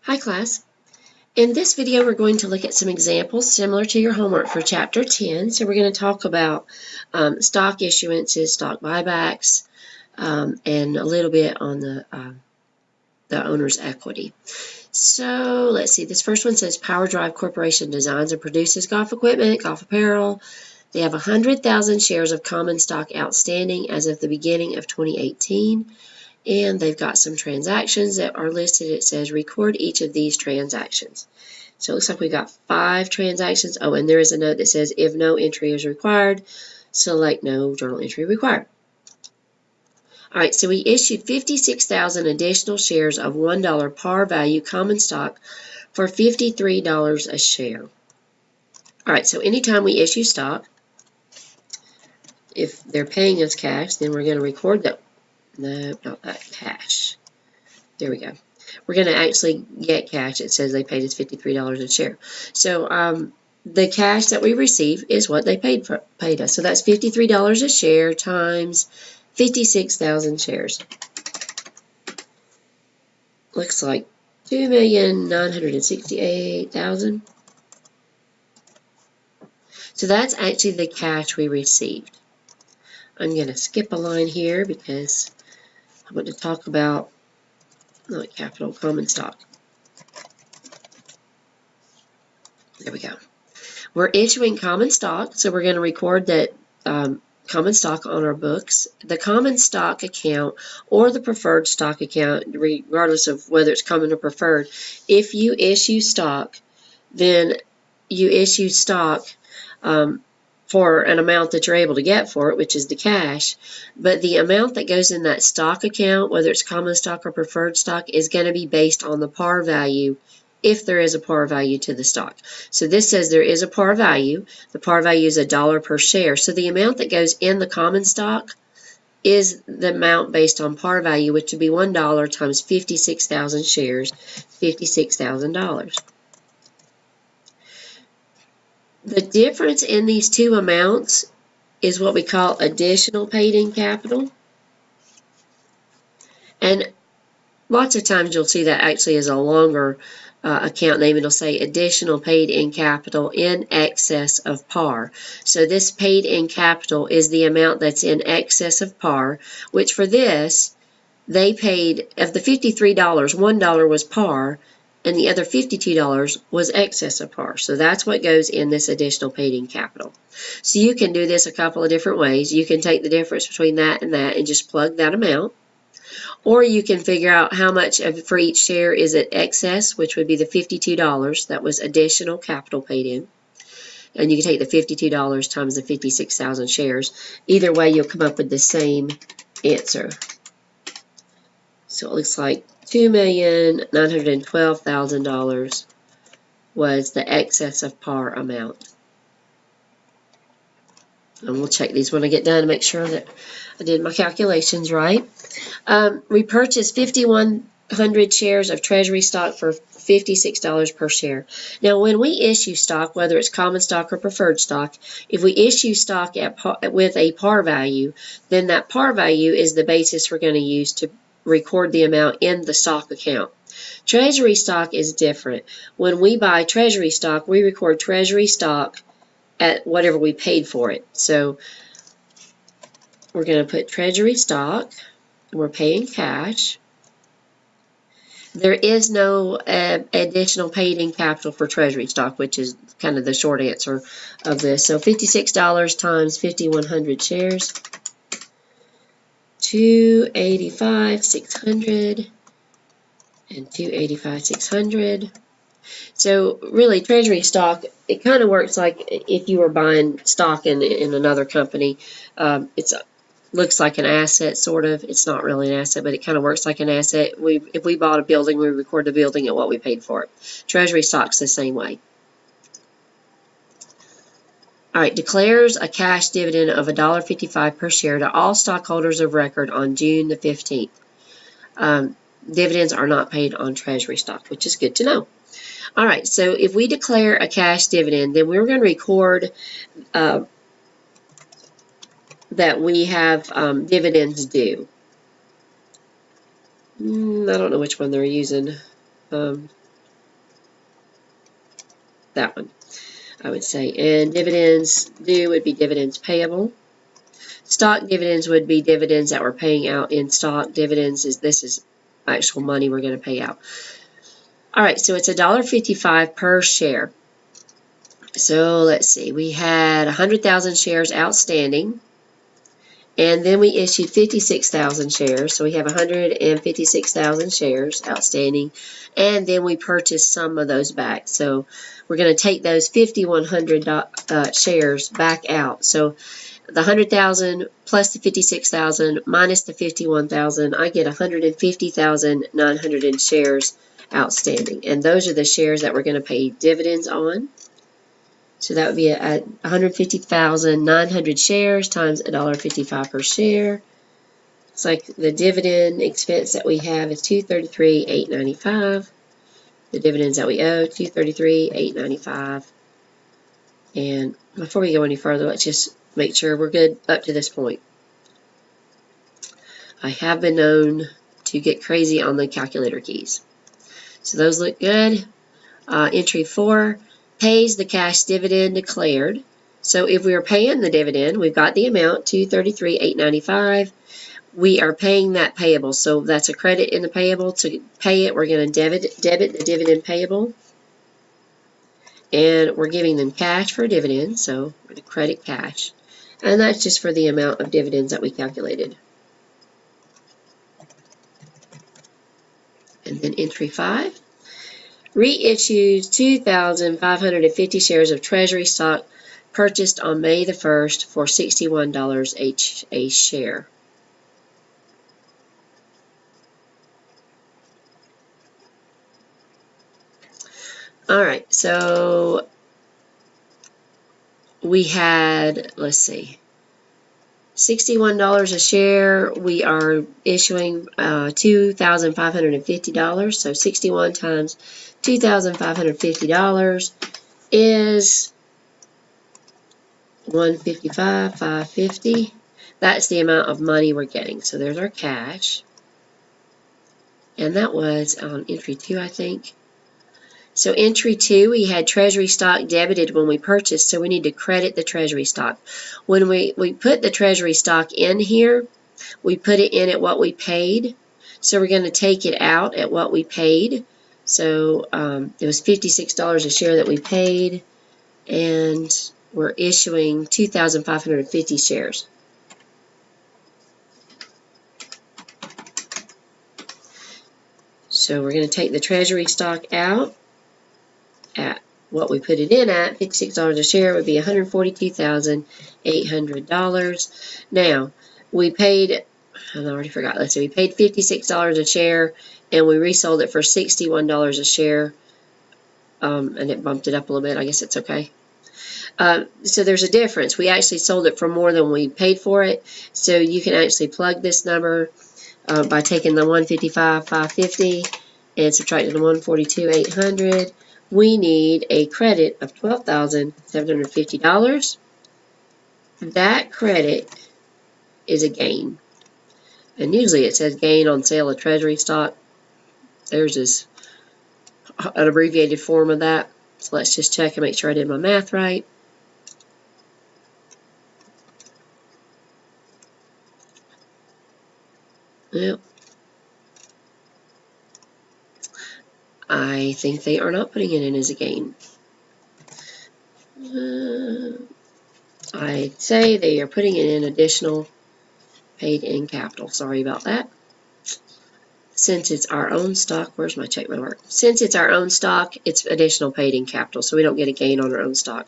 Hi class. In this video we're going to look at some examples similar to your homework for Chapter 10. So we're going to talk about stock issuances, stock buybacks, and a little bit on the owner's equity. So let's see, this first one says Power Drive Corporation designs and produces golf equipment, golf apparel. They have 100,000 shares of common stock outstanding as of the beginning of 2018. And they've got some transactions that are listed. It says record each of these transactions. So it looks like we got 5 transactions. Oh, and there is a note that says if no entry is required, select no journal entry required. All right, so we issued 56,000 additional shares of $1 par value common stock for $53 a share. All right, so anytime we issue stock, if they're paying us cash, then we're going to record that. No, not that, cash. There we go. We're going to actually get cash. It says they paid us $53 a share. So the cash that we receive is what they paid us. So that's $53 a share times 56,000 shares. Looks like 2,968,000. So that's actually the cash we received. I'm going to skip a line here because I want to talk about not capital, common stock. There we go. We're issuing common stock, so we're going to record that common stock on our books. The common stock account or the preferred stock account, regardless of whether it's common or preferred, if you issue stock, then you issue stock for an amount that you're able to get for it, which is the cash, but the amount that goes in that stock account, whether it's common stock or preferred stock, is going to be based on the par value, if there is a par value to the stock. So this says there is a par value. The par value is $1 per share. So the amount that goes in the common stock is the amount based on par value, which would be $1 times 56,000 shares, $56,000. The difference in these two amounts is what we call additional paid-in capital. And lots of times you'll see that actually is a longer account name. It'll say additional paid-in capital in excess of par. So this paid-in capital is the amount that's in excess of par, which for this, they paid, of the $53, $1 was par, and the other $52 was excess of par. So that's what goes in this additional paid-in capital. So you can do this a couple of different ways. You can take the difference between that and just plug that amount. Or you can figure out how much for each share is at excess, which would be the $52 that was additional capital paid in. And you can take the $52 times the 56,000 shares. Either way, you'll come up with the same answer. So it looks like $2,912,000 was the excess of par amount. And we'll check these when I get done to make sure that I did my calculations right. We purchased 5,100 shares of treasury stock for $56 per share. Now, when we issue stock, whether it's common stock or preferred stock, if we issue stock with a par value, then that par value is the basis we're going to use to record the amount in the stock account. Treasury stock is different. When we buy treasury stock, we record treasury stock at whatever we paid for it. So we're going to put treasury stock. We're paying cash. There is no additional paid-in capital for treasury stock, which is kind of the short answer of this. So $56 times 5,100 shares. 285,600 and 285,600. So really, treasury stock, it kind of works like if you were buying stock in another company. It looks like an asset, sort of. It's not really an asset, but it kind of works like an asset. If we bought a building, we record the building at what we paid for it. Treasury stock's the same way. All right, declares a cash dividend of $1.55 per share to all stockholders of record on June the 15th. Dividends are not paid on treasury stock, which is good to know. All right, so if we declare a cash dividend, then we're going to record that we have dividends due. I don't know which one they're using. that one, I would say. And dividends due would be dividends payable. Stock dividends would be dividends that we're paying out in stock. Dividends this is actual money we're going to pay out. All right, so it's $1.55 per share. So let's see, we had 100,000 shares outstanding, and then we issued 56,000 shares. So we have 156,000 shares outstanding, and then we purchased some of those back. So we're going to take those 5,100 shares back out. So the 100,000 plus the 56,000 minus the 51,000, I get 150,900 shares outstanding. And those are the shares that we're going to pay dividends on. So that would be 150,900 shares times $1.55 per share. It's like the dividend expense that we have is $233,895. The dividends that we owe, $233,895. And before we go any further, let's just make sure we're good up to this point. I have been known to get crazy on the calculator keys. So those look good. Entry 4 pays the cash dividend declared. So if we are paying the dividend, we've got the amount, $233,895. We are paying that payable. So that's a credit in the payable. To pay it, we're going to debit the dividend payable. And we're giving them cash for dividends, so we're going to credit cash. And that's just for the amount of dividends that we calculated. And then entry 5. Reissues 2,550 shares of treasury stock purchased on May the 1st for $61 a share. All right, so we had, let's see, $61 a share. We are issuing $2,550. So 61 times $2,550 is $155,550. That's the amount of money we're getting. So there's our cash. And that was on entry 2, I think. So entry 2, we had treasury stock debited when we purchased, so we need to credit the treasury stock. When we put the treasury stock in here, we put it in at what we paid. So we're going to take it out at what we paid. So it was $56 a share that we paid, and we're issuing 2,550 shares. So we're going to take the treasury stock out at what we put it in at. $56 a share would be $142,800. Now, we paid, I already forgot, let's see, we paid $56 a share, and we resold it for $61 a share, and it bumped it up a little bit. I guess it's okay. So there's a difference. We actually sold it for more than we paid for it, so you can actually plug this number by taking the $155,550 and subtracting the $142,800. We need a credit of $12,750. That credit is a gain. And usually it says gain on sale of treasury stock. Theirs is an abbreviated form of that. So let's just check and make sure I did my math right. Yep. I think they are not putting it in as a gain. I'd say they are putting it in additional paid in capital. Sorry about that. Since it's our own stock, where's my check mark? Since it's our own stock, it's additional paid in capital, so we don't get a gain on our own stock.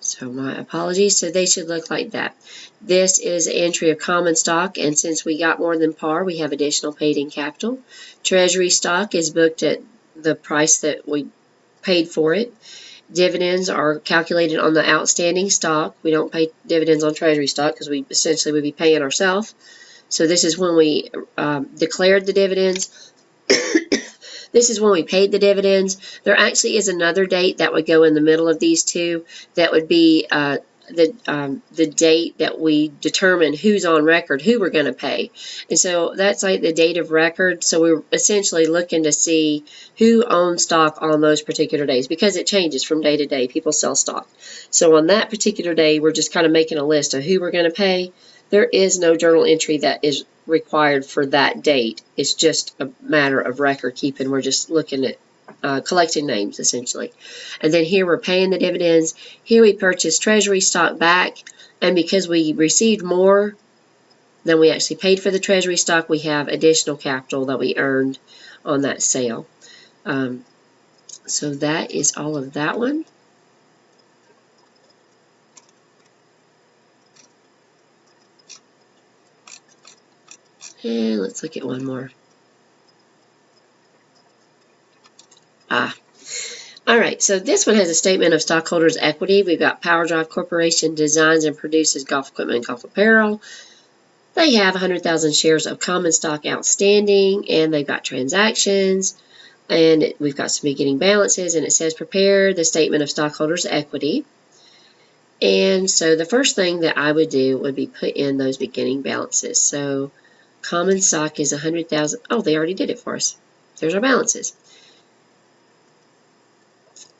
So my apologies. So they should look like that. This is an entry of common stock, and since we got more than par, we have additional paid in capital. Treasury stock is booked at the price that we paid for it. Dividends are calculated on the outstanding stock. We don't pay dividends on treasury stock because we essentially would be paying ourselves. So this is when we declared the dividends. This is when we paid the dividends. There actually is another date that would go in the middle of these two. That would be the date that we determine who's on record, who we're going to pay. And so that's like the date of record. So we're essentially looking to see who owns stock on those particular days, because it changes from day to day. People sell stock. So on that particular day, we're just kind of making a list of who we're going to pay. There is no journal entry that is required for that date. It's just a matter of record keeping. We're just looking at collecting names, essentially. And then here we're paying the dividends. Here we purchased treasury stock back, and because we received more than we actually paid for the treasury stock, we have additional capital that we earned on that sale. So that is all of that one. And let's look at one more. All right, so this one has a statement of stockholders' equity. We've got Power Drive Corporation designs and produces golf equipment and golf apparel. They have 100,000 shares of common stock outstanding, and they've got transactions, and we've got some beginning balances, and it says prepare the statement of stockholders' equity. And so the first thing that I would do would be put in those beginning balances. So common stock is 100,000. Oh, they already did it for us. There's our balances.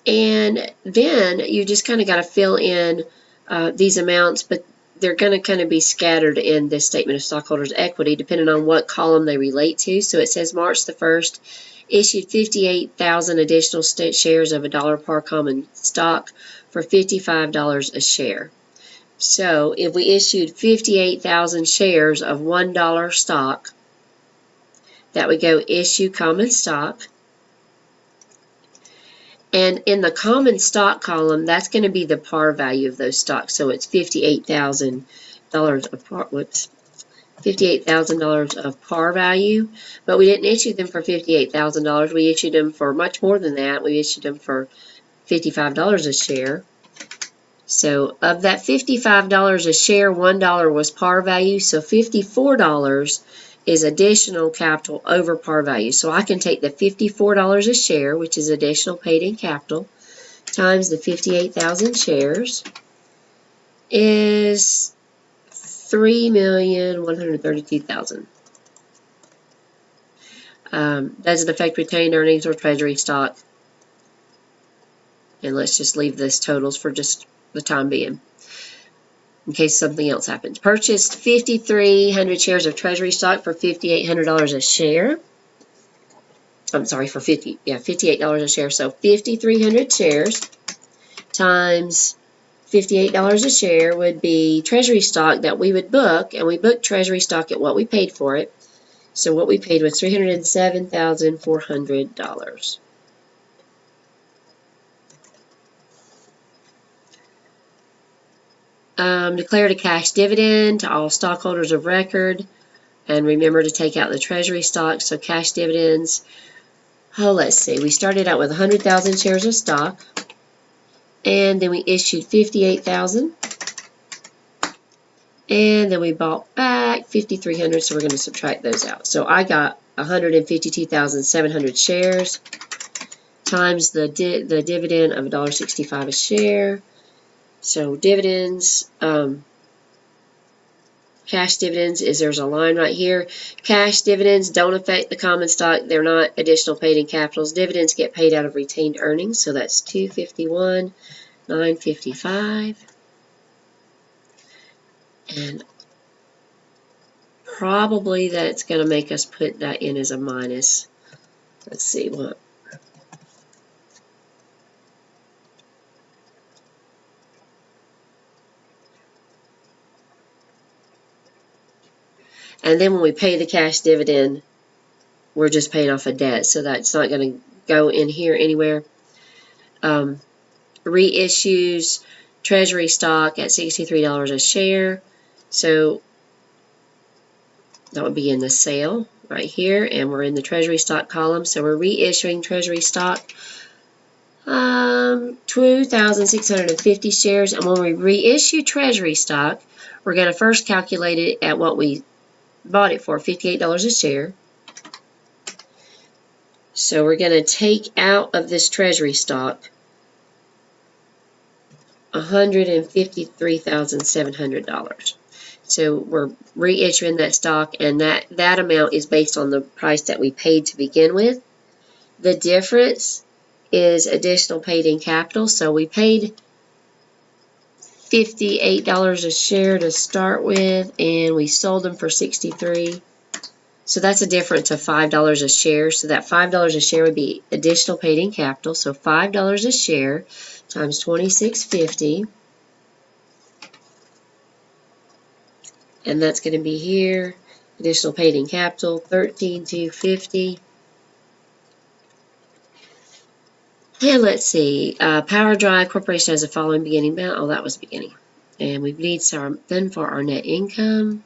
And then you just kind of got to fill in these amounts, but they're going to kind of be scattered in this statement of stockholders' equity depending on what column they relate to. So it says March the 1st, issued 58,000 additional shares of $1 par common stock for $55 a share. So if we issued 58,000 shares of $1 stock, that would go issue common stock. And in the common stock column, that's going to be the par value of those stocks. So it's $58,000 of par. Whoops, $58,000 of par value. But we didn't issue them for $58,000. We issued them for much more than that. We issued them for $55 a share. So of that $55 a share, $1 was par value. So $54 is additional capital over par value. So I can take the $54 a share, which is additional paid in capital, times the 58,000 shares, is 3,132,000. Doesn't affect retained earnings or treasury stock. And let's just leave this totals for just the time being, in case something else happens. Purchased 5,300 shares of treasury stock for $5,800 a share. I'm sorry, for $58 a share. So 5,300 shares times $58 a share would be treasury stock that we would book, and we booked treasury stock at what we paid for it. So what we paid was $307,400. Declared a cash dividend to all stockholders of record, and remember to take out the treasury stock. So cash dividends, let's see, we started out with 100,000 shares of stock, and then we issued 58,000, and then we bought back 5,300, so we're going to subtract those out. So I got 152,700 shares times the dividend of $1.65 a share. So dividends, cash dividends there's a line right here. Cash dividends don't affect the common stock. They're not additional paid in capitals. Dividends get paid out of retained earnings. So that's $251,955. And probably that's going to make us put that in as a minus. Let's see what. And then when we pay the cash dividend, we're just paying off a debt, so that's not going to go in here anywhere. Reissues treasury stock at $63 a share, so that would be in the sale right here, and we're in the treasury stock column, so we're reissuing treasury stock, 2,650 shares, and when we reissue treasury stock, we're going to first calculate it at what we bought it for, $58 a share. So we're going to take out of this treasury stock $153,700. So we're reissuing that stock, and that amount is based on the price that we paid to begin with. The difference is additional paid-in capital. So we paid $58 a share to start with, and we sold them for $63. So that's a difference of $5 a share. So that $5 a share would be additional paid-in capital. So $5 a share times $26.50. And that's going to be here. Additional paid-in capital, $13,250. And let's see. Power Drive Corporation has the following beginning balance. Oh, that was the beginning. And we need then for our net income.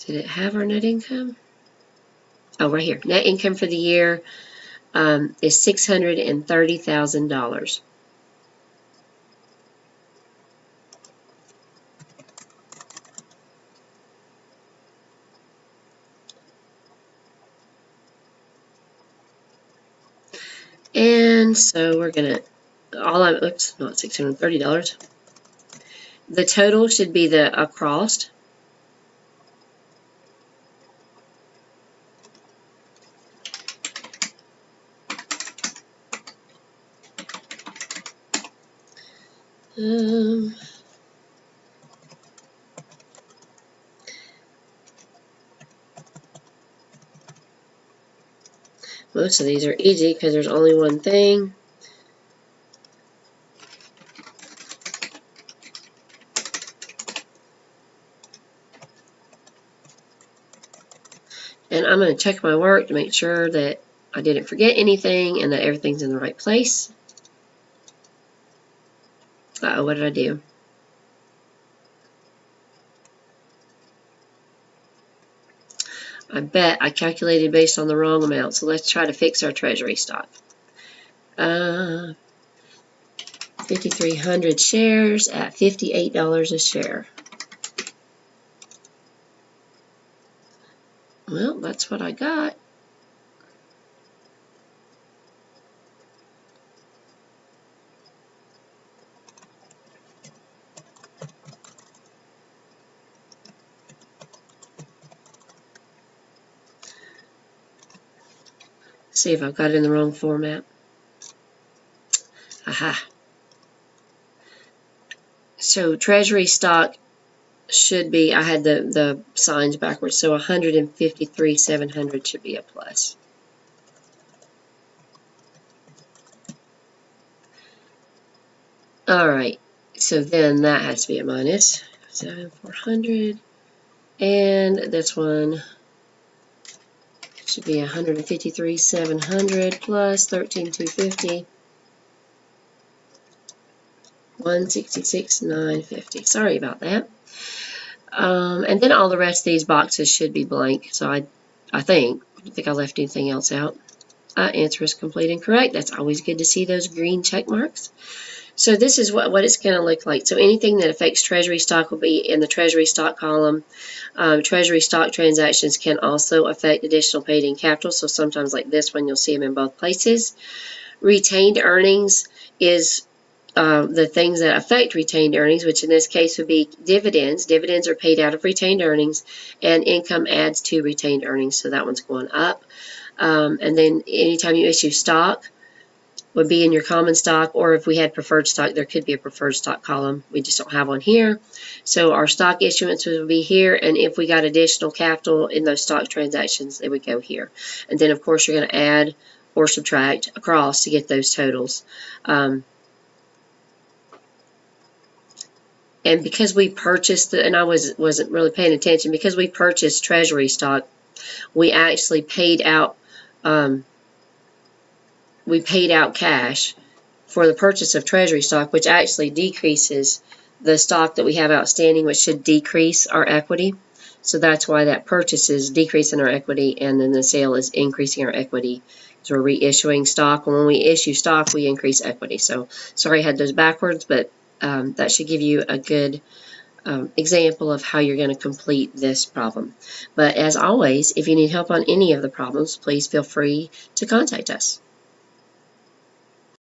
Did it have our net income? Oh, right here. Net income for the year is $630,000. And so we're going to, oops, not $630. The total should be the across. Most of these are easy because there's only one thing. And I'm going to check my work to make sure that I didn't forget anything and that everything's in the right place. Uh-oh, what did I do? I bet I calculated based on the wrong amount. So let's try to fix our treasury stock. 5,300 shares at $58 a share. Well, that's what I got. See if I've got it in the wrong format. Aha. So treasury stock should be, I had the signs backwards, so 153,700 should be a plus. All right, so then that has to be a minus. 7,400, and this one should be 153,700 plus 13,250. 166,950. Sorry about that. And then all the rest of these boxes should be blank. So I don't think I left anything else out. Answer is complete and correct. That's always good to see those green check marks. So this is what it's going to look like. So anything that affects treasury stock will be in the treasury stock column. Treasury stock transactions can also affect additional paid-in capital. So sometimes like this one, you'll see them in both places. Retained earnings is the things that affect retained earnings, which in this case would be dividends. Dividends are paid out of retained earnings, and income adds to retained earnings, so that one's going up. And then anytime you issue stock would be in your common stock, or if we had preferred stock, there could be a preferred stock column. We just don't have one here. So our stock issuances would be here, and if we got additional capital in those stock transactions, they would go here. And then, of course, you're going to add or subtract across to get those totals. And because we purchased, and I wasn't really paying attention, because we purchased treasury stock, we actually paid out cash for the purchase of treasury stock, which actually decreases the stock that we have outstanding, which should decrease our equity. So that's why that purchase is decreasing our equity, and then the sale is increasing our equity. So we're reissuing stock. When we issue stock, we increase equity. So sorry I had those backwards, but that should give you a good example of how you're going to complete this problem. But as always, if you need help on any of the problems, please feel free to contact us.